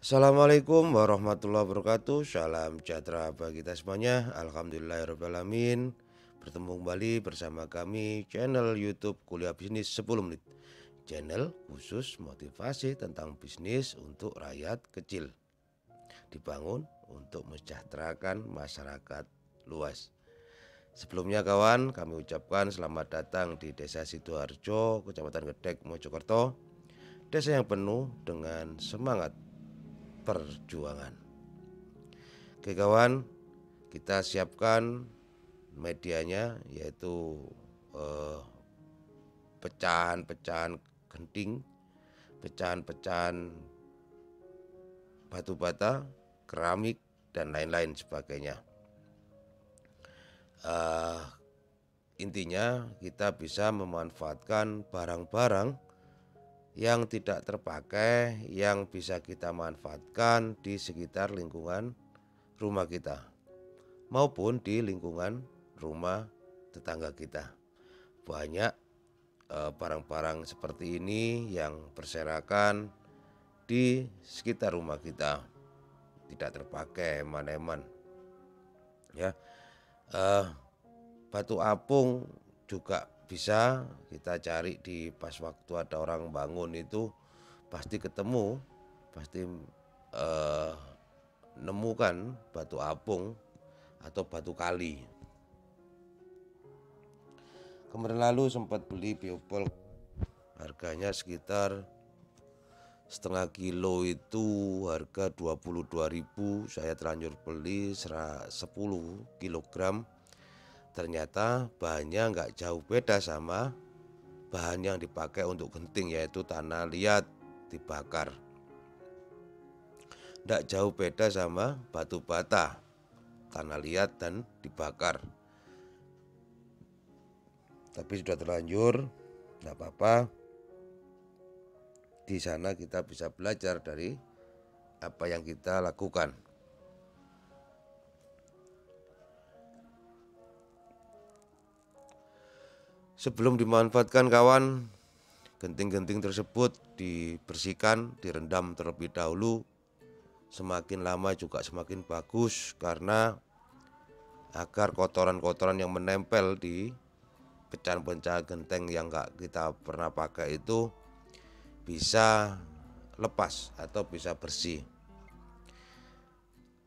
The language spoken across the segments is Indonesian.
Assalamualaikum warahmatullahi wabarakatuh. Salam sejahtera bagi kita semuanya. Alhamdulillahirrahmanirrahim. Bertemu kembali bersama kami channel YouTube Kuliah Bisnis 10 Menit. Channel khusus motivasi tentang bisnis untuk rakyat kecil, dibangun untuk mensejahterakan masyarakat luas. Sebelumnya kawan, kami ucapkan selamat datang di Desa Sidoarjo, Kecamatan Gedek, Mojokerto. Desa yang penuh dengan semangat perjuangan. Oke kawan, kita siapkan medianya, yaitu pecahan-pecahan genting, pecahan-pecahan batu bata, keramik, dan lain-lain sebagainya. Intinya kita bisa memanfaatkan barang-barang yang tidak terpakai, yang bisa kita manfaatkan di sekitar lingkungan rumah kita maupun di lingkungan rumah tetangga kita. Banyak barang-barang seperti ini yang berserakan di sekitar rumah kita, tidak terpakai eman-eman ya. Batu apung juga bisa kita cari di pas waktu ada orang bangun, itu pasti ketemu, pasti nemukan batu apung atau batu kali. Kemarin lalu sempat beli biopol, harganya sekitar setengah kilo itu harga 22.000. Saya terlanjur beli 10 kilogram. Ternyata bahannya nggak jauh beda sama bahan yang dipakai untuk genting, yaitu tanah liat dibakar. Nggak jauh beda sama batu bata, tanah liat dan dibakar. Tapi sudah terlanjur, nggak apa-apa. Di sana kita bisa belajar dari apa yang kita lakukan. Sebelum dimanfaatkan kawan, genting-genting tersebut dibersihkan, direndam terlebih dahulu. Semakin lama juga semakin bagus, karena agar kotoran-kotoran yang menempel di pecahan-pecahan genteng yang gak kita pernah pakai itu bisa lepas atau bisa bersih.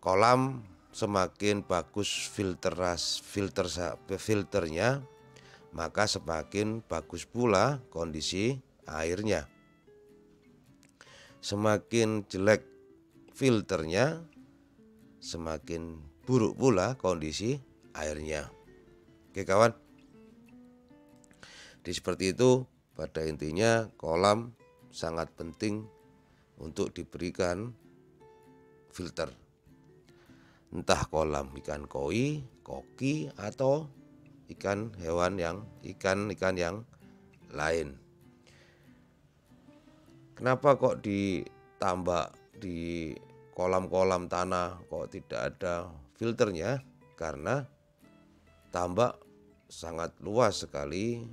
Kolam semakin bagus filternya, maka semakin bagus pula kondisi airnya. Semakin jelek filternya, semakin buruk pula kondisi airnya. Oke kawan, seperti itu. Pada intinya kolam sangat penting untuk diberikan filter, entah kolam ikan koi, koki, atau ikan yang lain. Kenapa kok ditambak di kolam-kolam tanah kok tidak ada filternya? Karena tambak sangat luas sekali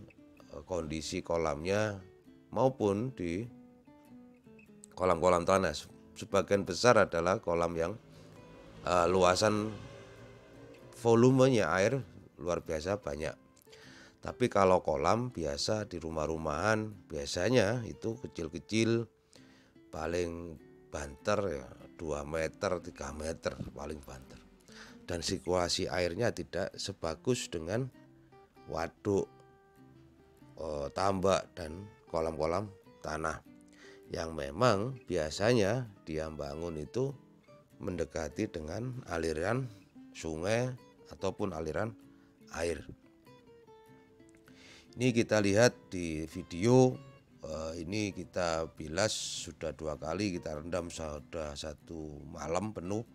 kondisi kolamnya maupun di kolam-kolam tanah. Sebagian besar adalah kolam yang luasan volumenya air luar biasa banyak. Tapi kalau kolam biasa di rumah-rumahan biasanya itu kecil-kecil, paling banter ya 2 meter 3 meter paling banter. Dan sirkulasi airnya tidak sebagus dengan waduk, tambak, dan kolam-kolam tanah yang memang biasanya dia bangun itu mendekati dengan aliran sungai ataupun aliran air. Ini kita lihat di video, ini kita bilas sudah 2 kali, kita rendam sudah 1 malam penuh,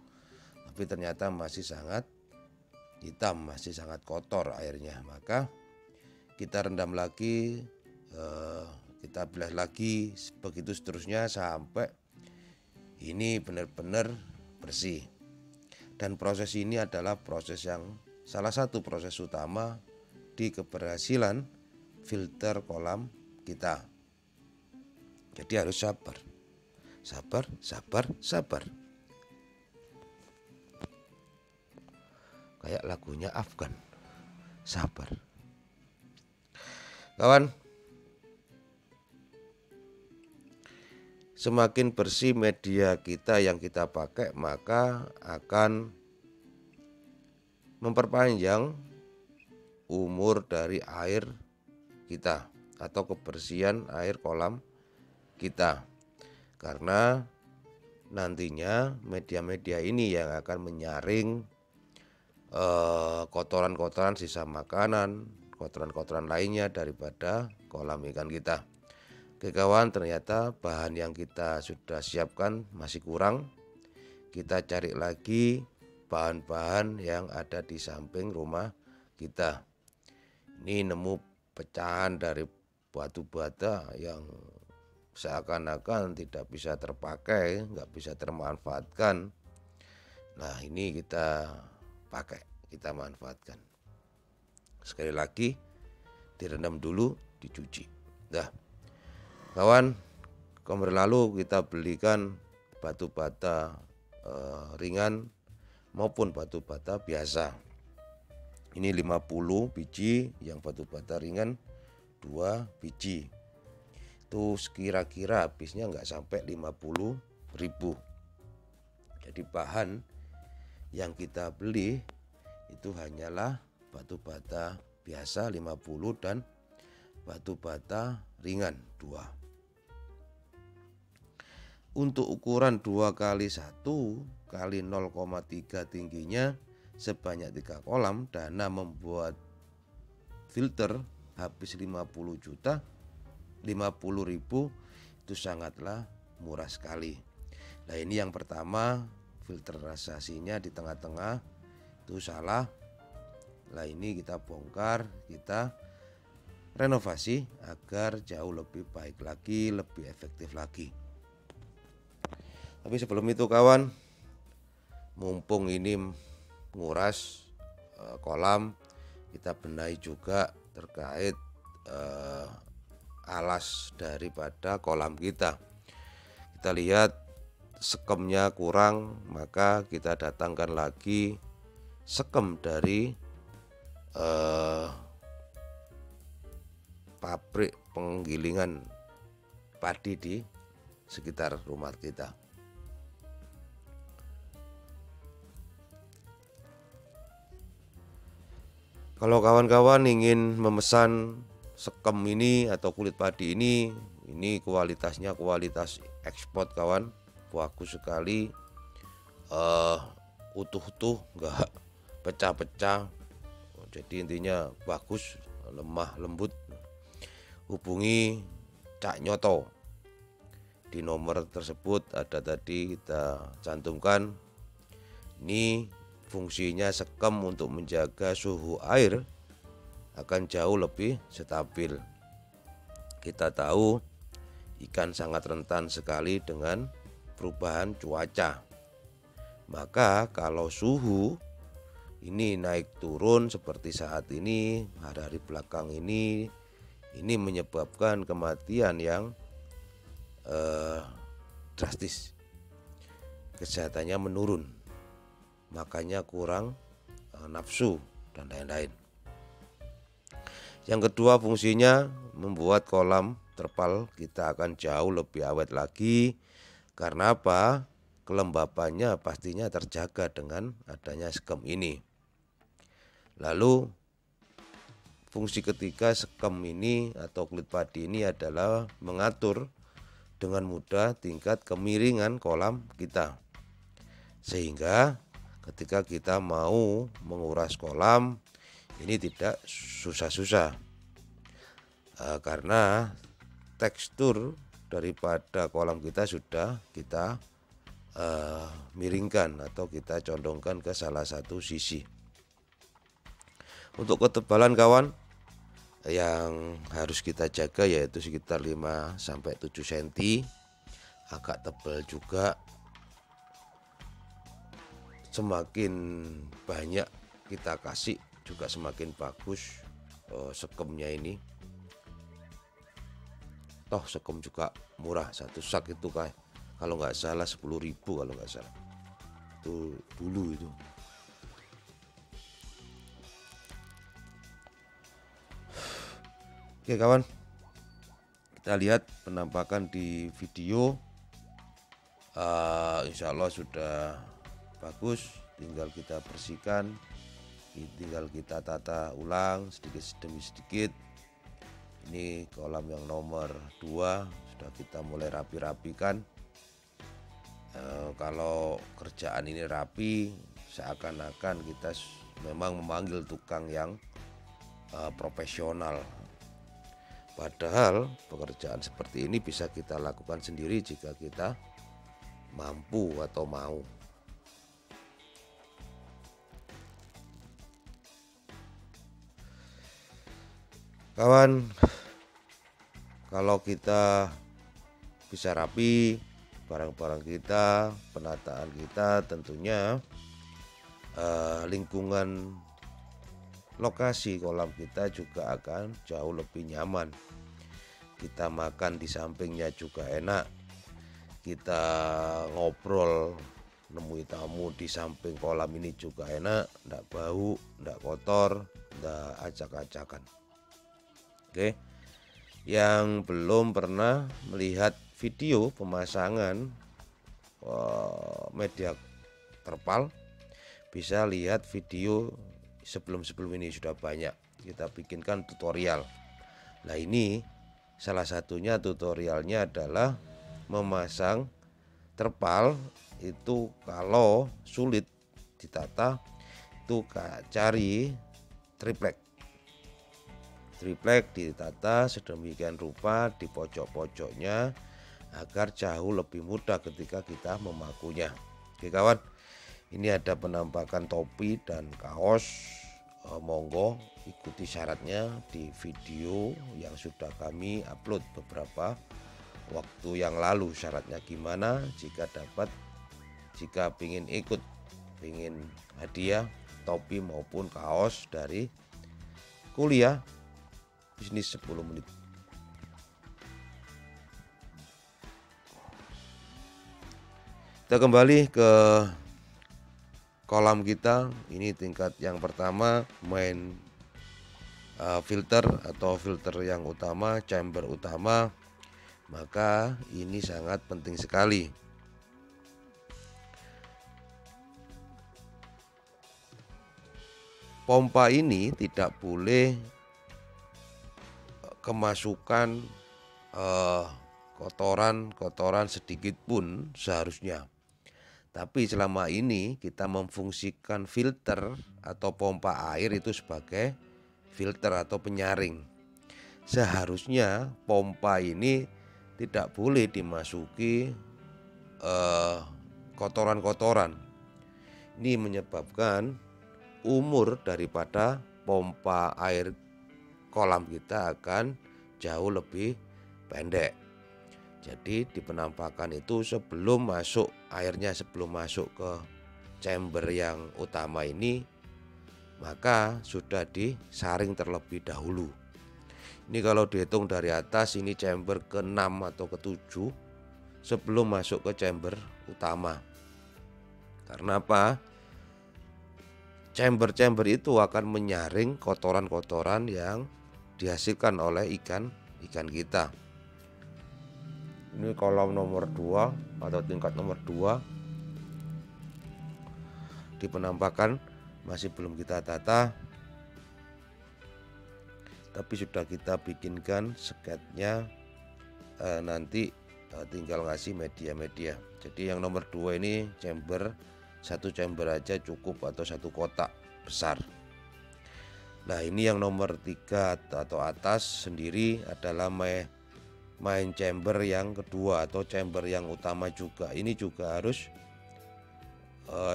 tapi ternyata masih sangat hitam, masih sangat kotor airnya. Maka kita rendam lagi, kita bilas lagi, begitu seterusnya sampai ini benar-benar bersih. Dan proses ini adalah proses yang salah satu proses utama di keberhasilan filter kolam kita. Jadi harus sabar. sabar, sabar, sabar. Kayak lagunya Afgan, sabar. Kawan, semakin bersih media kita yang kita pakai, maka akan memperpanjang umur dari air kita atau kebersihan air kolam kita. Karena nantinya media-media ini yang akan menyaring kotoran-kotoran sisa makanan, kotoran-kotoran lainnya daripada kolam ikan kita. Oke kawan, ternyata bahan yang kita sudah siapkan masih kurang. Kita cari lagi bahan-bahan yang ada di samping rumah kita. Ini nemu pecahan dari batu bata yang seakan-akan tidak bisa terpakai, nggak bisa termanfaatkan. Nah ini kita pakai, kita manfaatkan. Sekali lagi direndam dulu, dicuci. Dah kawan, kemarin lalu kita belikan batu bata ringan maupun batu bata biasa. Ini 50 biji, yang batu bata ringan 2 biji. Itu kira-kira habisnya nggak sampai 50.000. Jadi bahan yang kita beli itu hanyalah batu bata biasa 50 dan batu bata ringan 2. Untuk ukuran 2 kali 1 kali 0,3 tingginya sebanyak 3 kolam, dana membuat filter habis 50.000 itu sangatlah murah sekali. Nah ini yang pertama, filterisasinya di tengah-tengah itu salah. Nah ini kita bongkar, kita renovasi agar jauh lebih baik lagi, lebih efektif lagi. Tapi sebelum itu kawan, mumpung ini nguras kolam, kita benahi juga terkait alas daripada kolam kita. Kita lihat sekemnya kurang, maka kita datangkan lagi sekem dari pabrik penggilingan padi di sekitar rumah kita. Kalau kawan-kawan ingin memesan sekem ini atau kulit padi ini kualitasnya kualitas ekspor kawan, bagus sekali, utuh-utuh, enggak pecah-pecah. Jadi intinya bagus, lemah lembut. Hubungi Cak Nyoto di nomor tersebut, ada tadi kita cantumkan. Ini fungsinya sekem untuk menjaga suhu air akan jauh lebih stabil. Kita tahu ikan sangat rentan sekali dengan perubahan cuaca. Maka kalau suhu ini naik turun seperti saat ini, hari-hari belakang ini menyebabkan kematian yang drastis. Kesehatannya menurun, makanya kurang nafsu dan lain-lain. Yang kedua fungsinya membuat kolam terpal kita akan jauh lebih awet lagi. Karena apa? Kelembapannya pastinya terjaga dengan adanya sekem ini. Lalu fungsi ketiga sekem ini atau kulit padi ini adalah mengatur dengan mudah tingkat kemiringan kolam kita. Sehingga ketika kita mau menguras kolam ini tidak susah-susah, karena tekstur daripada kolam kita sudah kita miringkan atau kita condongkan ke salah satu sisi. Untuk ketebalan kawan yang harus kita jaga yaitu sekitar 5-7 cm, agak tebal juga. Semakin banyak kita kasih juga semakin bagus sekemnya ini. Toh sekem juga murah, satu sak itu kalau nggak salah 10.000 kalau nggak salah itu dulu itu. Oke kawan, kita lihat penampakan di video. Insya Allah sudah bagus, tinggal kita bersihkan, tinggal kita tata ulang sedikit demi sedikit. Ini kolam yang nomor 2 sudah kita mulai rapi-rapikan. Kalau kerjaan ini rapi, seakan-akan kita memang memanggil tukang yang profesional. Padahal pekerjaan seperti ini bisa kita lakukan sendiri jika kita mampu atau mau. Kawan, kalau kita bisa rapi barang-barang kita, penataan kita, tentunya lingkungan lokasi kolam kita juga akan jauh lebih nyaman. Kita makan di sampingnya juga enak, kita ngobrol nemui tamu di samping kolam ini juga enak, enggak bau, enggak kotor, enggak acak-acakan. Oke, yang belum pernah melihat video pemasangan media terpal, bisa lihat video sebelum ini, sudah banyak kita bikinkan tutorial. Nah ini salah satunya tutorialnya adalah memasang terpal. Itu kalau sulit ditata itu cari triplek ditata sedemikian rupa di pojok-pojoknya agar jauh lebih mudah ketika kita memakunya. Oke kawan, ini ada penampakan topi dan kaos. Monggo ikuti syaratnya di video yang sudah kami upload beberapa waktu yang lalu. Syaratnya gimana, jika pingin ikut, pingin hadiah topi maupun kaos dari kuliah bisnis 10 menit. Kita kembali ke kolam kita. Ini tingkat yang pertama, main filter atau filter yang utama, chamber utama. Maka ini sangat penting sekali. Pompa ini tidak boleh kemasukan kotoran sedikit pun seharusnya. Tapi selama ini kita memfungsikan filter atau pompa air itu sebagai filter atau penyaring. Seharusnya pompa ini tidak boleh dimasuki kotoran-kotoran. Ini menyebabkan umur daripada pompa air kolam kita akan jauh lebih pendek. Jadi di penampakan itu sebelum masuk ke chamber yang utama ini, maka sudah disaring terlebih dahulu. Ini kalau dihitung dari atas, ini chamber ke-6 atau ke-7 sebelum masuk ke chamber utama. Karena apa? Chamber itu akan menyaring kotoran-kotoran yang dihasilkan oleh ikan kita. Ini kolam nomor 2 atau tingkat nomor 2 di penampakan, masih belum kita tata, tapi sudah kita bikinkan sketnya. Nanti tinggal ngasih media. Jadi yang nomor 2 ini satu chamber aja cukup, atau satu kotak besar. Nah ini yang nomor 3 atau atas sendiri adalah main chamber yang kedua atau chamber yang utama juga. Ini juga harus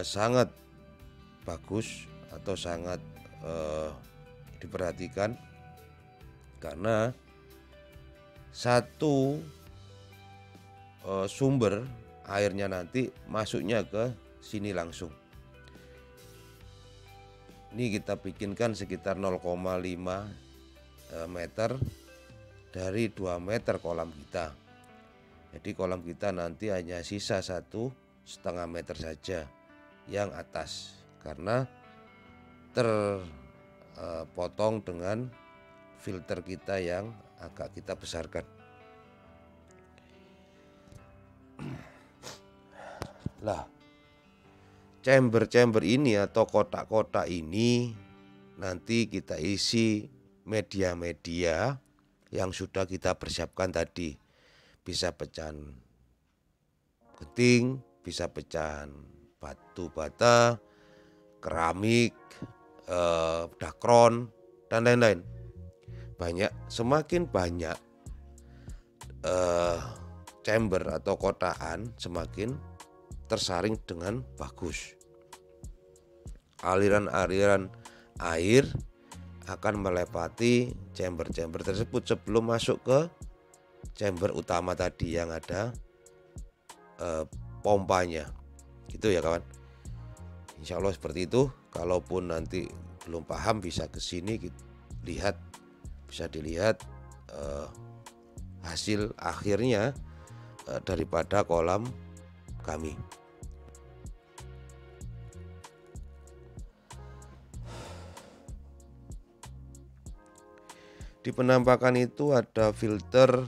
sangat bagus atau sangat diperhatikan, karena satu sumber airnya nanti masuknya ke sini langsung. Ini kita bikinkan sekitar 0,5 meter dari 2 meter kolam kita. Jadi kolam kita nanti hanya sisa 1,5 meter saja yang atas, karena terpotong dengan filter kita yang agak kita besarkan. Lah, chamber-chamber ini atau kotak-kotak ini nanti kita isi media-media yang sudah kita persiapkan tadi. Bisa pecahan genting, bisa pecahan batu bata, keramik, dakron, dan lain-lain. Semakin banyak chamber atau kotakan, semakin tersaring dengan bagus. Aliran-aliran air akan melewati chamber-chamber tersebut sebelum masuk ke chamber utama tadi yang ada pompanya, gitu ya kawan. Insya Allah seperti itu. Kalaupun nanti belum paham bisa ke sini lihat, bisa dilihat hasil akhirnya daripada kolam kami. Di penampakan itu ada filter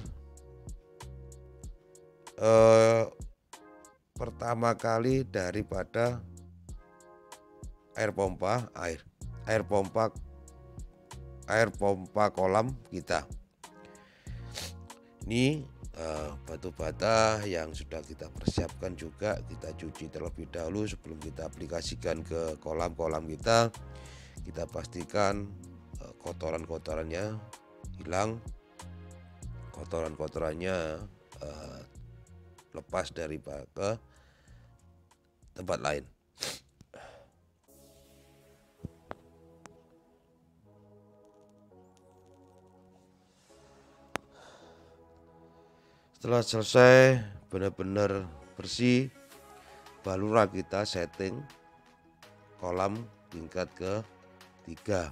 pertama kali daripada air pompa kolam kita. Ini batu bata yang sudah kita persiapkan juga kita cuci terlebih dahulu sebelum kita aplikasikan ke kolam-kolam kita. Kita pastikan kotoran-kotorannya hilang, kotoran-kotorannya lepas dari ke tempat lain. Setelah selesai benar-benar bersih, barulah kita setting kolam tingkat ke-3.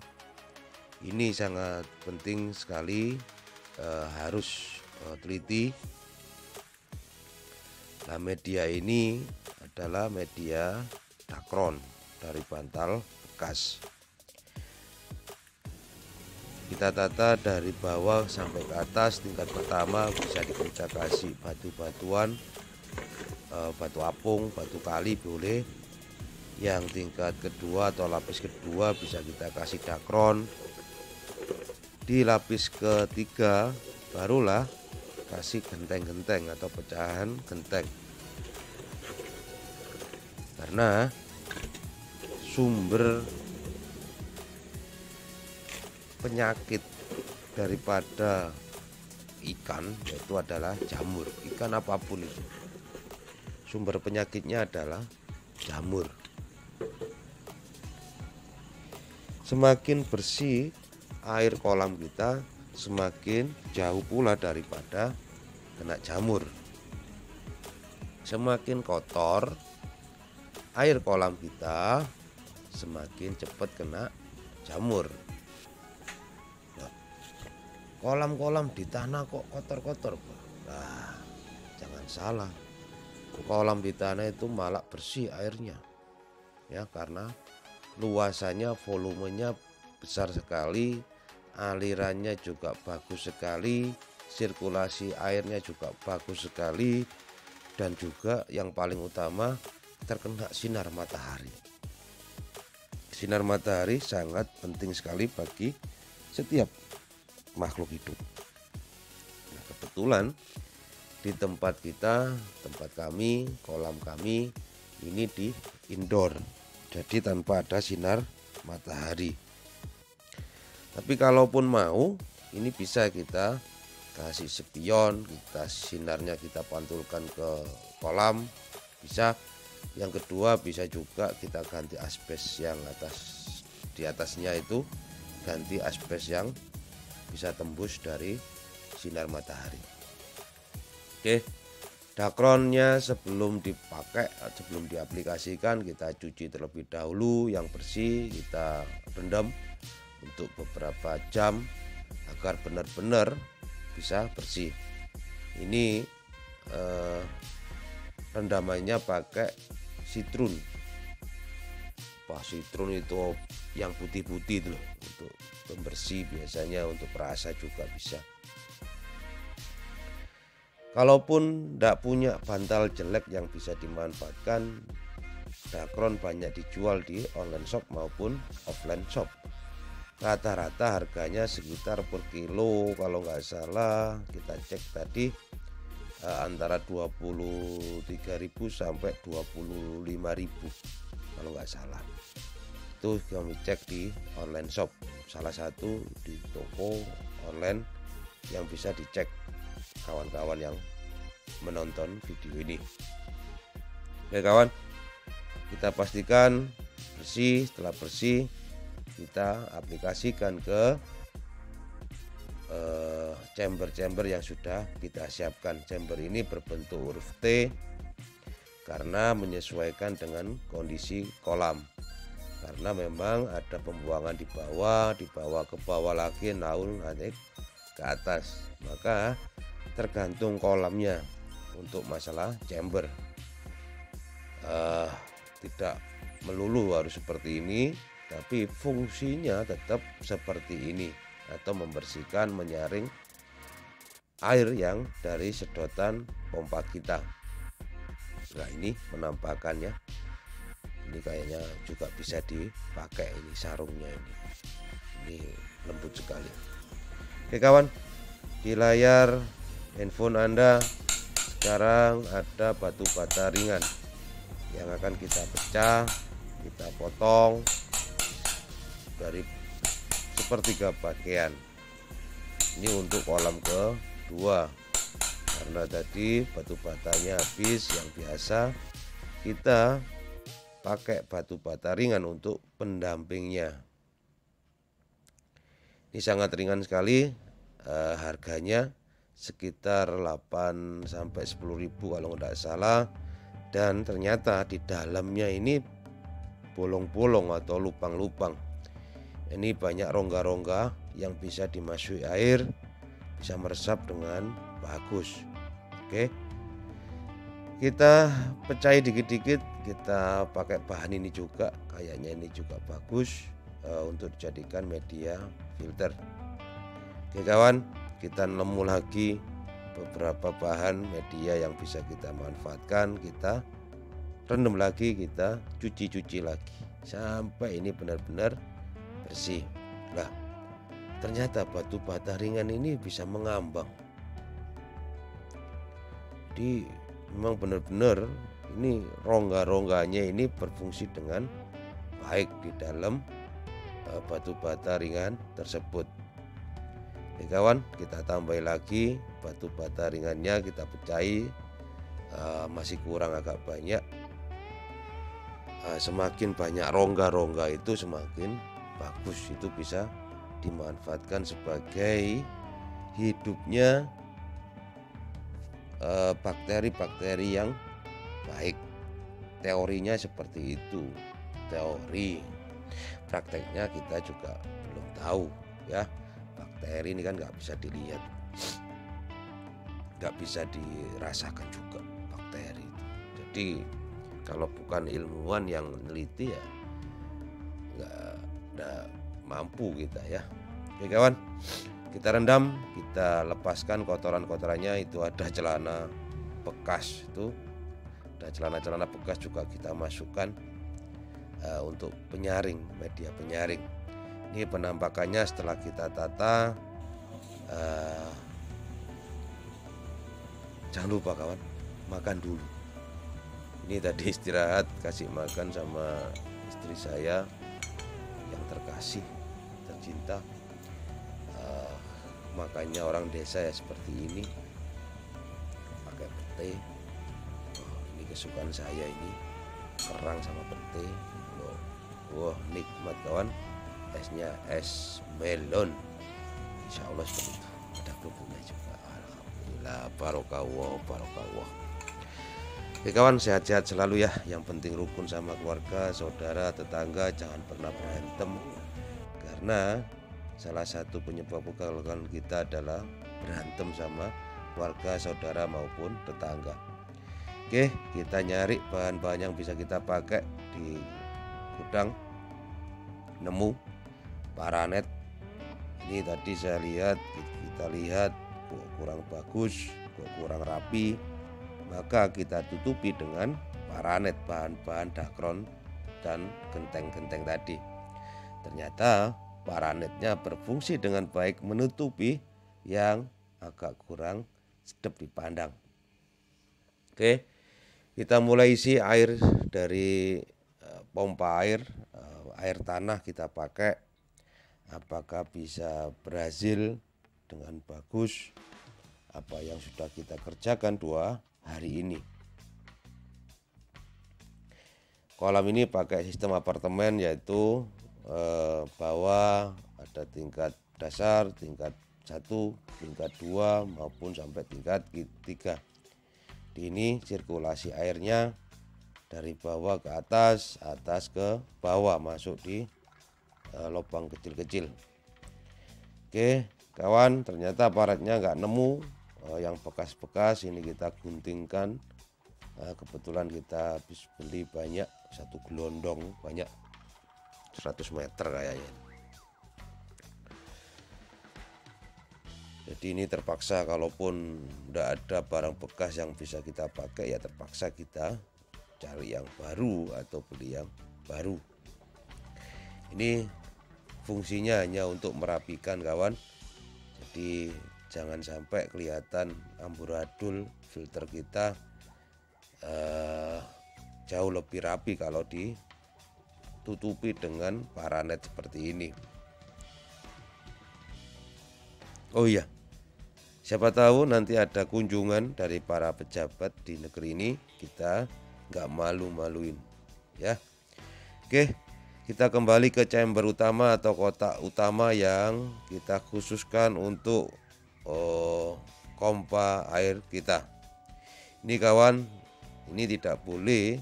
Ini sangat penting sekali, harus teliti. Nah, media ini adalah media dakron dari bantal bekas. Kita tata dari bawah sampai ke atas. Tingkat pertama bisa kita kasih batu-batuan, batu apung, batu kali boleh. Yang tingkat kedua atau lapis kedua bisa kita kasih dakron. Di lapis ketiga barulah kasih genteng-genteng atau pecahan genteng. Karena sumber penyakit daripada ikan yaitu adalah jamur. Ikan apapun itu, sumber penyakitnya adalah jamur. Semakin bersih air kolam kita, semakin jauh pula daripada kena jamur. Semakin kotor air kolam kita, semakin cepat kena jamur. Kolam-kolam di tanah kok kotor-kotor? Nah, jangan salah. Kolam di tanah itu malah bersih airnya, ya, karena luasannya, volumenya besar sekali, alirannya juga bagus sekali, sirkulasi airnya juga bagus sekali, dan juga yang paling utama terkena sinar matahari. Sinar matahari sangat penting sekali bagi setiap makhluk hidup. Nah, kebetulan di tempat kita, tempat kami, kolam kami ini di indoor, jadi tanpa ada sinar matahari. Tapi kalaupun mau, ini bisa kita kasih spion, kita sinarnya kita pantulkan ke kolam, bisa. Yang kedua bisa juga kita ganti aspes yang di atasnya itu, ganti aspes yang bisa tembus dari sinar matahari. Oke, dakronnya sebelum dipakai, sebelum diaplikasikan kita cuci terlebih dahulu yang bersih, kita rendam untuk beberapa jam agar benar-benar bisa bersih. Ini rendamannya pakai sitrun. Sitrun itu yang putih-putih itu loh, untuk pembersih, biasanya untuk perasa juga bisa. Kalaupun tidak punya bantal jelek yang bisa dimanfaatkan, dakron banyak dijual di online shop maupun offline shop. Rata-rata harganya sekitar per kilo, kalau nggak salah kita cek tadi antara 23.000 sampai 25.000 kalau nggak salah. Itu kami cek di online shop, salah satu di toko online yang bisa dicek kawan-kawan yang menonton video ini. Oke kawan, kita pastikan bersih. Setelah bersih, kita aplikasikan ke chamber-chamber yang sudah kita siapkan. Chamber ini berbentuk huruf T karena menyesuaikan dengan kondisi kolam, karena memang ada pembuangan di bawah ke bawah lagi, naik ke atas, maka tergantung kolamnya. Untuk masalah chamber tidak melulu harus seperti ini, tapi fungsinya tetap seperti ini, atau membersihkan, menyaring air yang dari sedotan pompa kita. Nah ini penampakannya, ini kayaknya juga bisa dipakai, ini sarungnya ini lembut sekali. Oke kawan, di layar handphone Anda sekarang ada batu bata ringan yang akan kita pecah, kita potong dari sepertiga bagian. Ini untuk kolam kedua, karena tadi batu batanya habis. Yang biasa kita pakai batu bata ringan untuk pendampingnya. Ini sangat ringan sekali, harganya sekitar 8 sampai 10.000 kalau tidak salah. Dan ternyata di dalamnya ini bolong-bolong atau lubang-lubang. Ini banyak rongga-rongga yang bisa dimasuki air, bisa meresap dengan bagus. Oke, kita pecahi dikit-dikit. Kita pakai bahan ini juga, kayaknya ini juga bagus untuk dijadikan media filter. Oke kawan, kita nemu lagi beberapa bahan media yang bisa kita manfaatkan. Kita rendam lagi, kita cuci-cuci lagi sampai ini benar-benar bersih. Nah, ternyata batu bata ringan ini bisa mengambang. Jadi memang benar-benar ini rongga-rongganya ini berfungsi dengan baik di dalam batu bata ringan tersebut. Oke kawan, kita tambah lagi batu bata ringannya, kita pecahi, masih kurang agak banyak. Semakin banyak rongga-rongga itu semakin bagus, itu bisa dimanfaatkan sebagai hidupnya bakteri-bakteri yang baik. Teorinya seperti itu, teori. Prakteknya kita juga belum tahu ya. Bakteri ini kan nggak bisa dilihat, nggak bisa dirasakan juga bakteri itu. Jadi kalau bukan ilmuwan yang meneliti ya nggak mampu kita ya. Oke kawan, kita rendam, kita lepaskan kotoran-kotorannya. Itu ada celana bekas, itu ada celana-celana bekas juga kita masukkan untuk penyaring, media penyaring. Ini penampakannya setelah kita tata. Jangan lupa kawan, makan dulu. Ini tadi istirahat, kasih makan sama istri saya yang terkasih, tercinta. Makanya orang desa ya seperti ini, pakai pete. Ini kesukaan saya ini, kerang sama pete. Wah nikmat kawan. Esnya es melon, insya Allah seperti itu. Ada kerupuknya juga, alhamdulillah, barokah. Oke kawan, sehat-sehat selalu ya. Yang penting rukun sama keluarga, saudara, tetangga. Jangan pernah berantem, karena salah satu penyebab kegagalan kita adalah berantem sama warga, saudara maupun tetangga. Oke, kita nyari bahan-bahan yang bisa kita pakai di gudang. Nemu paranet ini tadi saya lihat, kita lihat kok kurang bagus, kok kurang rapi, maka kita tutupi dengan paranet, bahan-bahan dakron dan genteng-genteng tadi. Ternyata paranetnya berfungsi dengan baik menutupi yang agak kurang sedap dipandang. Oke, kita mulai isi air dari pompa air tanah kita pakai. Apakah bisa berhasil dengan bagus apa yang sudah kita kerjakan 2 hari ini. Kolam ini pakai sistem apartemen, yaitu bawah ada tingkat dasar, tingkat 1, tingkat 2 maupun sampai tingkat 3. Di ini sirkulasi airnya dari bawah ke atas, atas ke bawah, masuk di lubang kecil-kecil. Oke kawan, ternyata aparatnya nggak nemu yang bekas-bekas. Ini kita guntingkan. Kebetulan kita habis beli banyak, 1 gelondong banyak 100 meter kayaknya. Jadi ini terpaksa, kalaupun nggak ada barang bekas yang bisa kita pakai, ya terpaksa kita cari yang baru atau beli yang baru. Ini fungsinya hanya untuk merapikan kawan. Jadi jangan sampai kelihatan amburadul filter kita jauh lebih rapi kalau ditutupi dengan paranet seperti ini. Oh iya, siapa tahu nanti ada kunjungan dari para pejabat di negeri ini, kita nggak malu-maluin ya. Oke, kita kembali ke chamber utama atau kotak utama yang kita khususkan untuk pompa air kita. Ini kawan, ini tidak boleh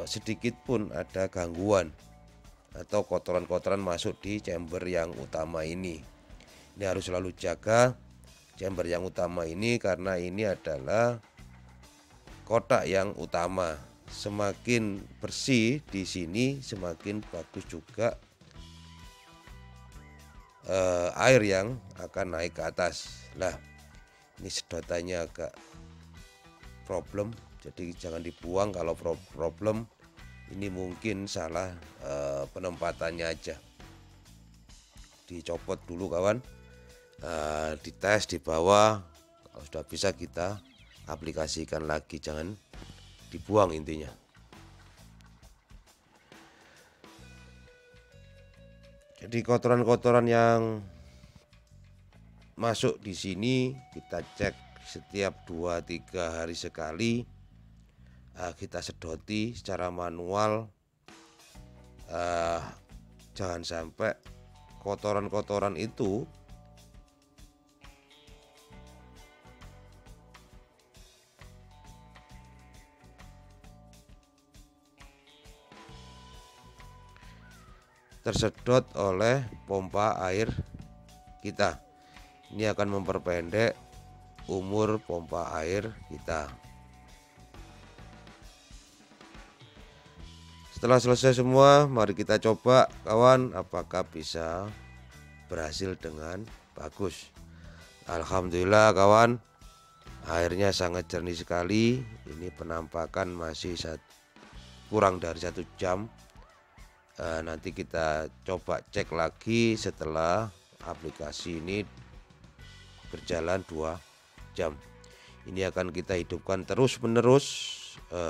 sedikit pun ada gangguan atau kotoran-kotoran masuk di chamber yang utama ini. Ini harus selalu jaga chamber yang utama ini, karena ini adalah kotak yang utama. Semakin bersih di sini, semakin bagus juga air yang akan naik ke atas. Nah, ini sedotannya agak problem, jadi jangan dibuang kalau problem. Ini mungkin salah penempatannya aja. Dicopot dulu kawan, dites di bawah. Kalau sudah bisa kita aplikasikan lagi, jangan dibuang intinya. Jadi kotoran-kotoran yang masuk di sini kita cek setiap 2-3 hari sekali. Kita sedoti secara manual. Jangan sampai kotoran-kotoran itu tersedot oleh pompa air kita. Ini akan memperpendek umur pompa air kita. Setelah selesai semua, mari kita coba kawan, apakah bisa berhasil dengan bagus. Alhamdulillah kawan, airnya sangat jernih sekali. Ini penampakan masih kurang dari 1 jam. Nanti kita coba cek lagi setelah aplikasi ini berjalan 2 jam. Ini akan kita hidupkan terus menerus,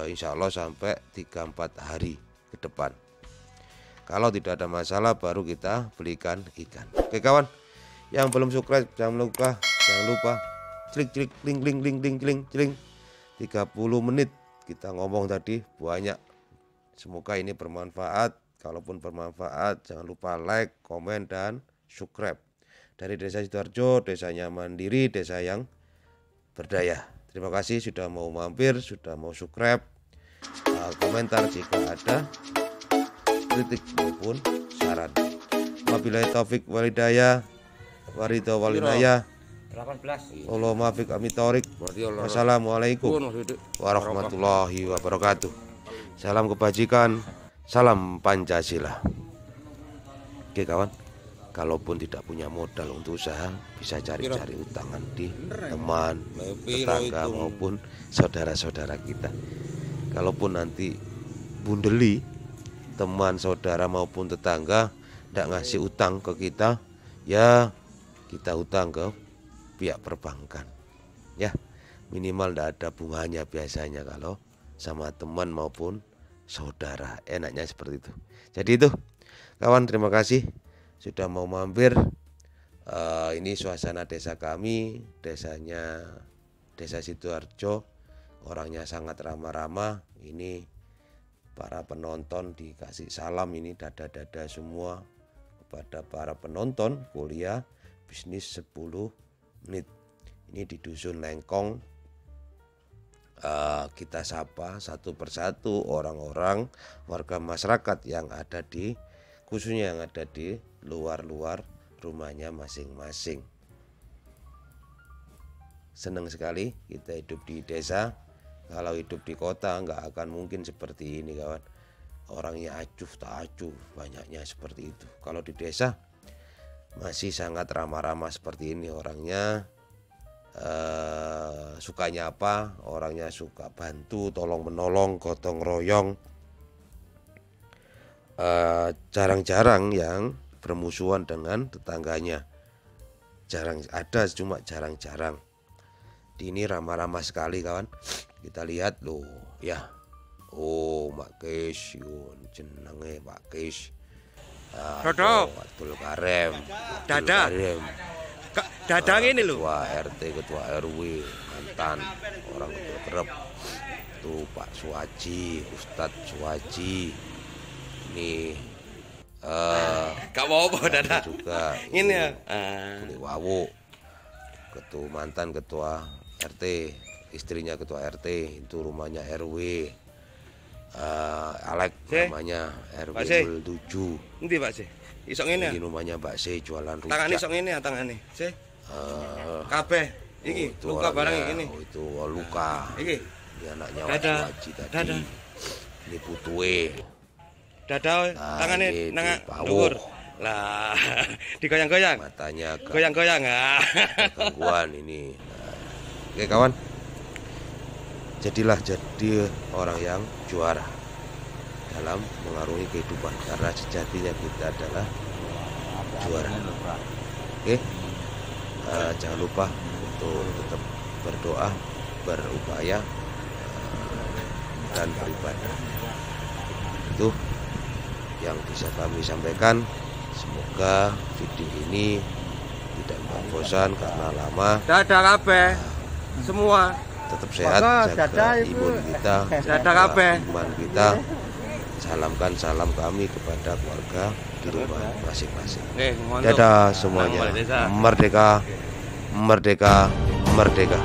insya Allah sampai 3-4 hari ke depan. Kalau tidak ada masalah baru kita belikan ikan. Oke kawan, yang belum subscribe jangan lupa klik kling 30 menit kita ngomong tadi banyak. Semoga ini bermanfaat. Kalaupun bermanfaat, jangan lupa like, komen, dan subscribe. Dari Desa Sidoarjo, desanya mandiri, desa yang berdaya. Terima kasih sudah mau mampir, sudah mau subscribe. Komentar jika ada kritik maupun saran. Wabillahi taufik walhidayah, waridho walinayah. 18. Allah maafik amit thorik. Wassalamualaikum warahmatullahi wabarakatuh. Salam kebajikan, salam Pancasila. Oke kawan, kalaupun tidak punya modal untuk usaha, bisa cari-cari utangan di teman, tetangga maupun saudara-saudara kita. Kalaupun nanti bundeli teman, saudara maupun tetangga tidak ngasih utang ke kita, ya kita utang ke pihak perbankan. Ya, minimal tidak ada bunganya biasanya kalau sama teman maupun saudara. Enaknya seperti itu. Jadi itu kawan, terima kasih sudah mau mampir. Ini suasana desa kami, desanya Desa Sidoarjo. Orangnya sangat ramah-ramah. Ini para penonton dikasih salam, ini dada-dada semua kepada para penonton kuliah bisnis 10 menit. Ini di Dusun Lengkong. Kita sapa satu persatu orang-orang warga masyarakat yang ada di, khususnya yang ada di luar-luar rumahnya masing-masing. Senang sekali kita hidup di desa. Kalau hidup di kota nggak akan mungkin seperti ini kawan. Orangnya acuh tak acuh, banyaknya seperti itu. Kalau di desa masih sangat ramah-ramah seperti ini orangnya. Sukanya apa? Orangnya suka bantu, tolong menolong, gotong royong. Jarang-jarang yang bermusuhan dengan tetangganya. Jarang ada, cuma jarang-jarang. Di ini ramah-ramah sekali kawan. Kita lihat loh ya. Oh Mbak Kis, jenenge Mbak Kis. Dodo. Abdul Karem. Dada. Dadang ini loh. Ketua RT, ketua RW, mantan orang Betul Kerep. Tuh Pak Suwaji, Ustadz Suwaji. Ini Gak mau apa Dada. Juga ini ya. Kulit Wawu. Ketua mantan ketua RT, istrinya ketua RT, itu rumahnya RW. Alek namanya RW 07. Nanti Pak sih. Isok ini. Ini rumahnya Mbak C jualan rujak. Tangan isok ini ya tangan ini. C. Kabeh. Iki luka barang ini. Oh itu luka. Iki. Ini anaknya Waji tadi. Dada. Ini putue. Dada tangannya nang dhuwur. Lah, digoyang-goyang. Matanya goyang-goyang. Gangguan ini. Oke kawan. Jadilah jadi orang yang juara dalam mengarungi kehidupan, karena sejatinya kita adalah juara. Oke, jangan lupa untuk tetap berdoa, berupaya, dan beribadah. Itu yang bisa kami sampaikan. Semoga video ini tidak membosan karena lama. Dadah kabeh semua. Tetap sehat, jaga imun kita, jaga iman kita. Salamkan salam kami kepada keluarga di rumah masing-masing. Dadah semuanya. Merdeka, merdeka, merdeka.